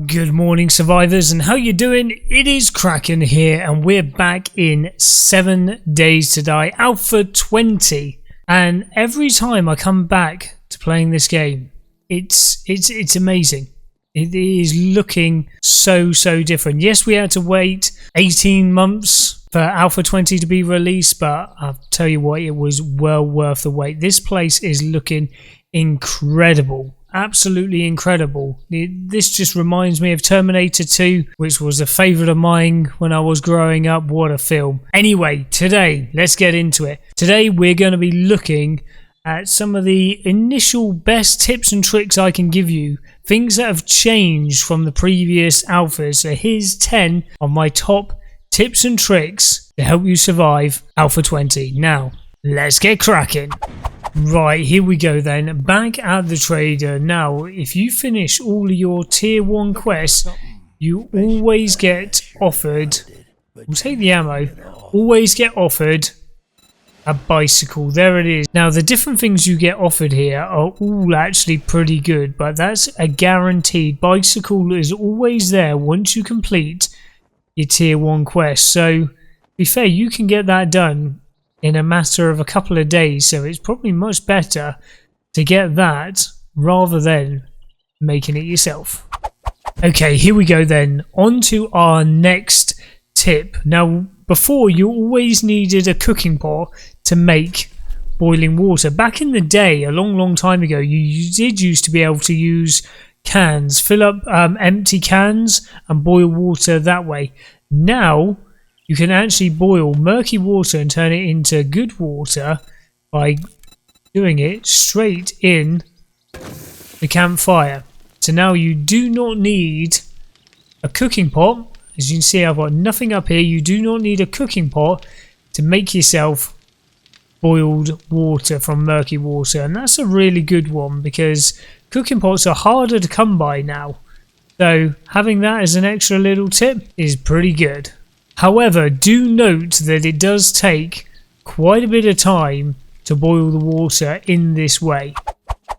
Good morning, survivors, and how you doing? It is Kraken here, and we're back in 7 Days to Die Alpha 20. And every time I come back to playing this game, it's amazing. It is looking so different. Yes, we had to wait 18 months for Alpha 20 to be released, but I'll tell you what, it was well worth the wait. This place is looking incredible. Absolutely incredible. This just reminds me of Terminator 2, which was a favourite of mine when I was growing up. What a film. Anyway, today, let's get into it. Today we're going to be looking at some of the initial best tips and tricks I can give you. Things that have changed from the previous alphas. So here's 10 of my top tips and tricks to help you survive Alpha 20. Now, let's get cracking. Right, here we go then. Back at the trader. Now, if you finish all of your tier 1 quests, you always get offered, we'll take the ammo, always get offered a bicycle. There it is. Now, the different things you get offered here are all actually pretty good, but that's a guaranteed. Bicycle is always there once you complete your tier 1 quest. So, to be fair, you can get that done in a matter of a couple of days, so it's probably much better to get that rather than making it yourself. Okay, here we go then. On to our next tip. Now, before, you always needed a cooking pot to make boiling water. Back in the day, a long time ago, you did used to be able to use cans, fill up empty cans and boil water that way. Now you can actually boil murky water and turn it into good water by doing it straight in the campfire. So now you do not need a cooking pot. As you can see, I've got nothing up here. You do not need a cooking pot to make yourself boiled water from murky water. And that's a really good one because cooking pots are harder to come by now. So having that as an extra little tip is pretty good. However, do note that it does take quite a bit of time to boil the water in this way.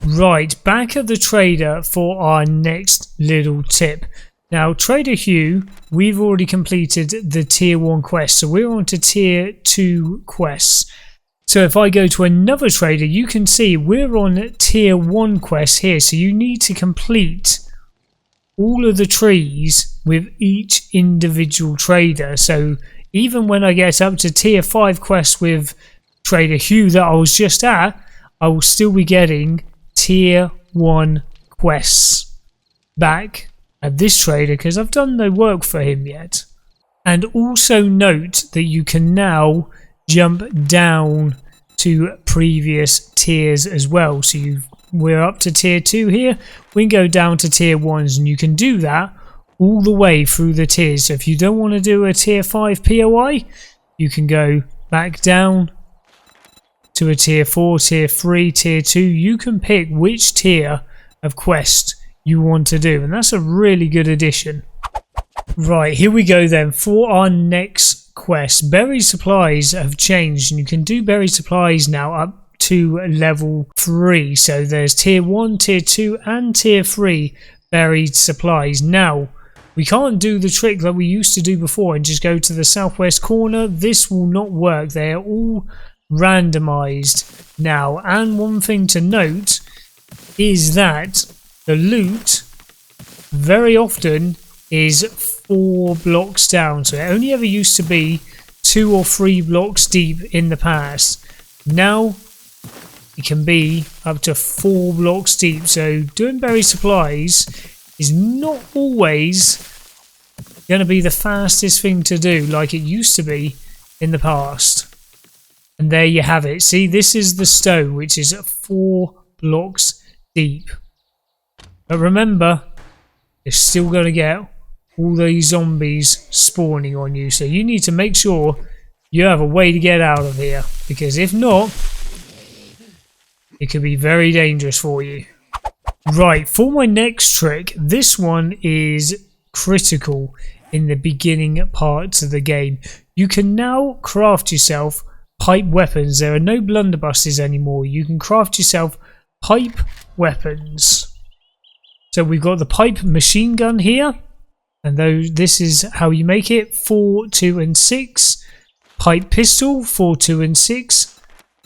Right, back at the trader for our next little tip. Now, Trader Hugh, we've already completed the tier 1 quest, so we're on to tier 2 quests. So if I go to another trader, you can see we're on tier 1 quest here, so you need to complete all of the trees with each individual trader. So even when I get up to tier 5 quests with Trader Hugh that I was just at, I will still be getting tier 1 quests back at this trader because I've done no work for him yet. And also note that you can now jump down to previous tiers as well. So we're up to tier 2 here. We can go down to tier 1s, and you can do that all the way through the tiers. So if you don't want to do a tier 5 POI, you can go back down to a tier 4, tier 3, tier 2. You can pick which tier of quest you want to do, and that's a really good addition. Right, here we go then for our next quest. Buried supplies have changed, and you can do buried supplies now up to level 3. So there's tier 1, tier 2 and tier 3 buried supplies. Now, we can't do the trick that we used to do before and just go to the southwest corner. This will not work. They are all randomized now. And one thing to note is that the loot very often is 4 blocks down. So it only ever used to be 2 or 3 blocks deep in the past. Now it can be up to 4 blocks deep. So doing buried supplies is not always going to be the fastest thing to do like it used to be in the past. And there you have it. See, this is the stone, which is 4 blocks deep. But remember, you're still going to get all these zombies spawning on you. So you need to make sure you have a way to get out of here. Because if not, it could be very dangerous for you. Right, for my next trick, this one is critical in the beginning parts of the game. You can now craft yourself pipe weapons. There are no blunderbusses anymore. You can craft yourself pipe weapons. So we've got the pipe machine gun here, and this is how you make it: 4, 2 and 6. Pipe pistol, 4, 2 and 6.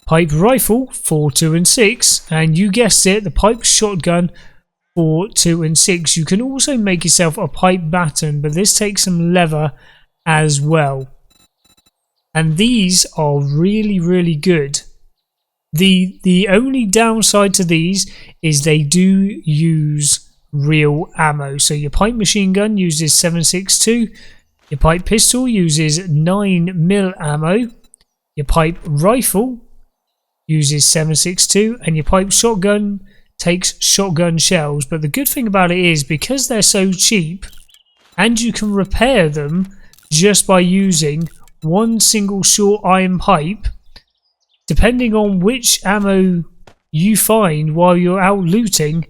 Pipe rifle, 4, 2 and 6. And you guessed it, the pipe shotgun, 4, 2 and 6. You can also make yourself a pipe baton, but this takes some leather as well. And these are really, really good. The only downside to these is they do use real ammo. So your pipe machine gun uses 7.62, your pipe pistol uses 9mm ammo, your pipe rifle uses 7.62, and your pipe shotgun takes shotgun shells. But the good thing about it is, because they're so cheap and you can repair them just by using one single short iron pipe, depending on which ammo you find while you're out looting,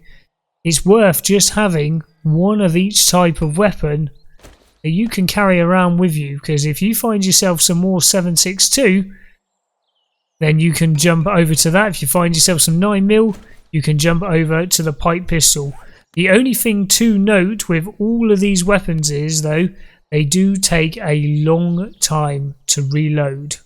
it's worth just having one of each type of weapon that you can carry around with you. Because if you find yourself some more 7.62, then you can jump over to that. If you find yourself some 9mm, you can jump over to the pipe pistol. The only thing to note with all of these weapons is, though, they do take a long time to reload.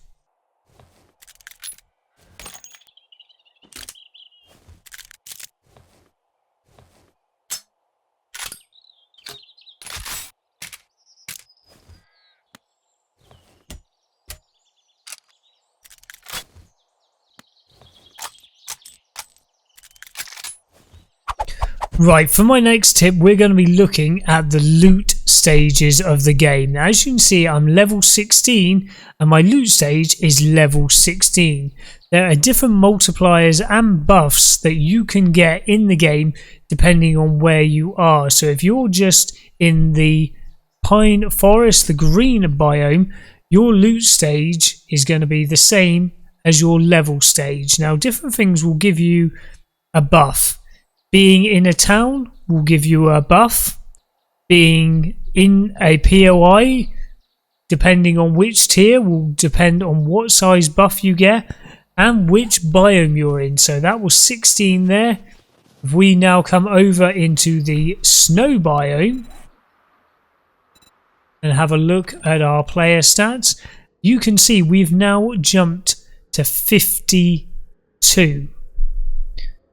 Right, for my next tip, we're going to be looking at the loot stages of the game. Now, as you can see, I'm level 16 and my loot stage is level 16. There are different multipliers and buffs that you can get in the game depending on where you are. So if you're just in the pine forest, the green biome, your loot stage is going to be the same as your level stage. Now, different things will give you a buff. Being in a town will give you a buff. Being in a POI, depending on which tier, will depend on what size buff you get and which biome you're in. So that was 16 there. If we now come over into the snow biome and have a look at our player stats, you can see we've now jumped to 52.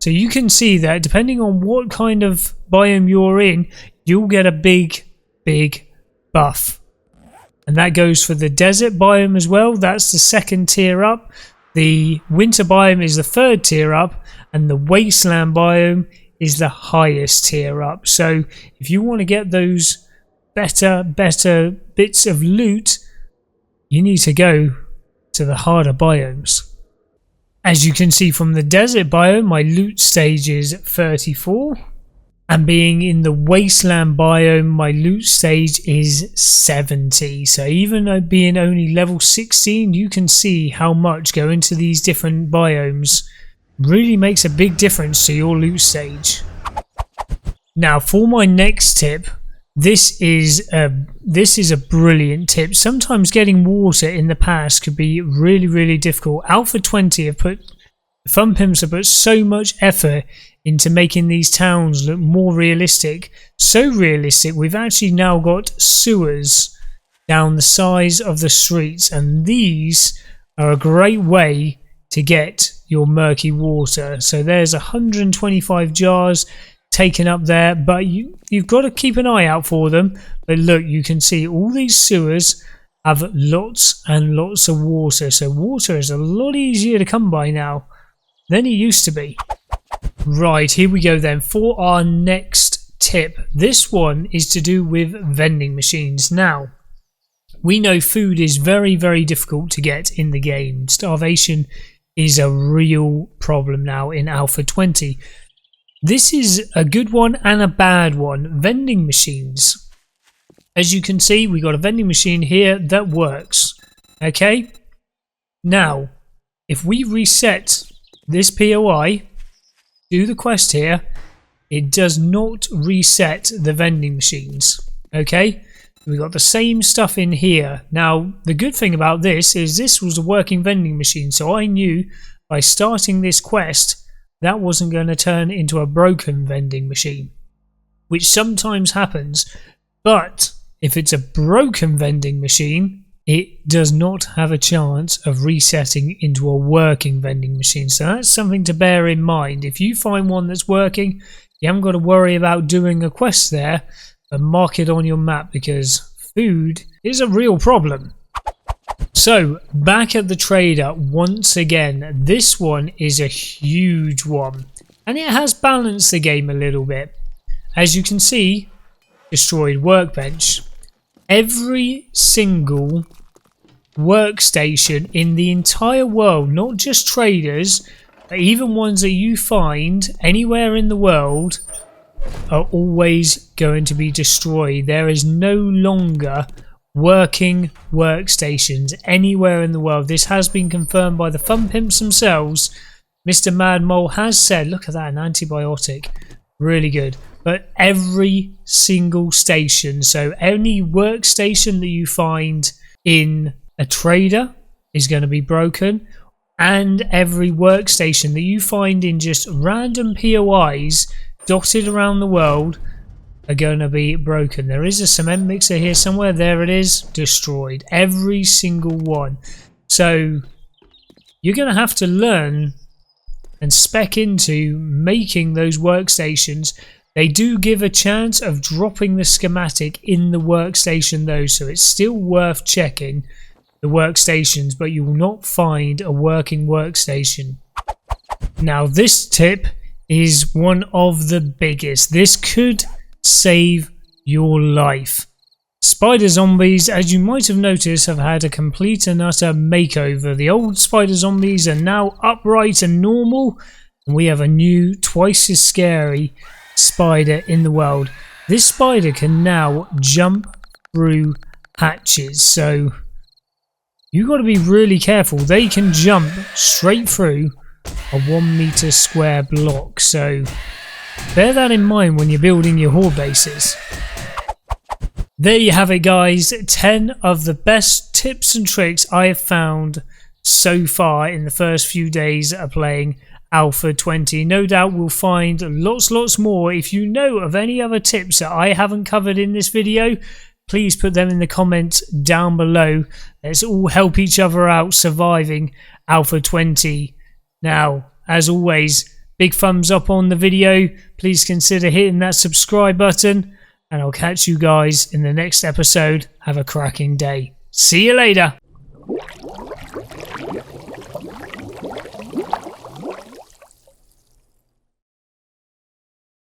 So you can see that depending on what kind of biome you're in, you'll get a big buff. And that goes for the desert biome as well. That's the second tier up. The winter biome is the third tier up. And the wasteland biome is the highest tier up. So if you want to get those better bits of loot, you need to go to the harder biomes. As you can see from the desert biome, my loot stage is 34. And being in the wasteland biome, my loot stage is 70. So even though being only level 16, you can see how much going to these different biomes really makes a big difference to your loot stage. Now for my next tip, this is a brilliant tip. Sometimes getting water in the past could be really difficult. Alpha 20 the Fun Pimps have put so much effort into making these towns look more realistic. So realistic, we've actually now got sewers down the sides of the streets, and these are a great way to get your murky water. So there's 125 jars taken up there, but you've got to keep an eye out for them. But look, you can see all these sewers have lots and lots of water, so water is a lot easier to come by now than it used to be. Right, here we go then for our next tip. This one is to do with vending machines. Now, we know food is very difficult to get in the game. Starvation is a real problem now in Alpha 20. This is a good one and a bad one. Vending machines. As you can see, we got a vending machine here that works. Okay? Now, if we reset this POI, do the quest here, it does not reset the vending machines. Okay? We got the same stuff in here. Now, the good thing about this is this was a working vending machine, so I knew by starting this quest that wasn't going to turn into a broken vending machine. which sometimes happens. But if it's a broken vending machine, it does not have a chance of resetting into a working vending machine. So that's something to bear in mind. If you find one that's working, you haven't got to worry about doing a quest there, but mark it on your map because food is a real problem. So back at the trader once again. This one is a huge one and it has balanced the game a little bit. As you can see, destroyed workbench. Every single workstation in the entire world, not just traders, but even ones that you find anywhere in the world, are always going to be destroyed. There is no longer working workstations anywhere in the world. This has been confirmed by the fun pimps themselves. Mr. Mad Mole has said, look at that, an antibiotic, really good. But every single station, so any workstation that you find in a trader is going to be broken, and every workstation that you find in just random POIs dotted around the world are going to be broken. There is a cement mixer here somewhere. There it is, destroyed. Every single one. So you're going to have to learn and spec into making those workstations. They do give a chance of dropping the schematic in the workstation though, so it's still worth checking the workstations, but you will not find a working workstation. Now this tip is one of the biggest. This could save your life. Spider zombies, as you might have noticed, have had a complete and utter makeover. The old spider zombies are now upright and normal, and we have a new, twice as scary spider in the world. This spider can now jump through hatches, so you got to be really careful. They can jump straight through a 1 meter square block, so bear that in mind when you're building your horde bases. There you have it guys, 10 of the best tips and tricks I have found so far in the first few days of playing Alpha 20. No doubt we'll find lots more. If you know of any other tips that I haven't covered in this video, please put them in the comments down below. Let's all help each other out surviving Alpha 20. Now, as always, big thumbs up on the video. Please consider hitting that subscribe button, and I'll catch you guys in the next episode. Have a cracking day. See you later.